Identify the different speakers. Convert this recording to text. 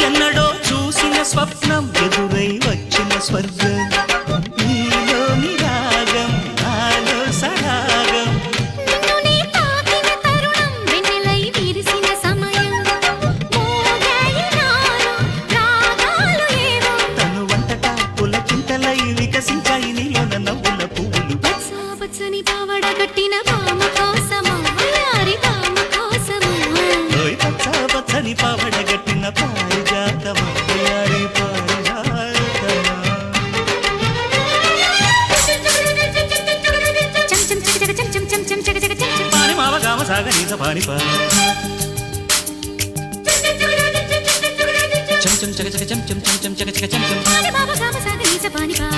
Speaker 1: ఎన్నడో చూసిన స్వప్నం ఎదురై వచ్చిన స్వర్గం నీలోని రాగం నాలో సరాగం
Speaker 2: నిన్ను నీ తాకిన తరుణం వెన్నెలై విరిసిన సమయం మోగాయి నాలో రాగాలు ఏవో
Speaker 1: తను వంటట పులకింతలై వికసించాయి నీలోన నవ్వుల పువ్వులు
Speaker 2: పచ్చని పావడ కట్టిన భామ కోసమా వయ్యారి భామ కోసమా
Speaker 1: ఓయ్ పచ్చని పావడగట్టిన పారిజాతమా వయ్యారి పారిజాతమా
Speaker 2: చం చం చక చక చం చం చం చక చక చం చం
Speaker 1: పాని మావ గామ సాగ నీస పాని పా
Speaker 3: చం చం చక చక చం చం చం చం చక చక చం చం
Speaker 2: పాని బాబా గామ సాగ నీస పాని పా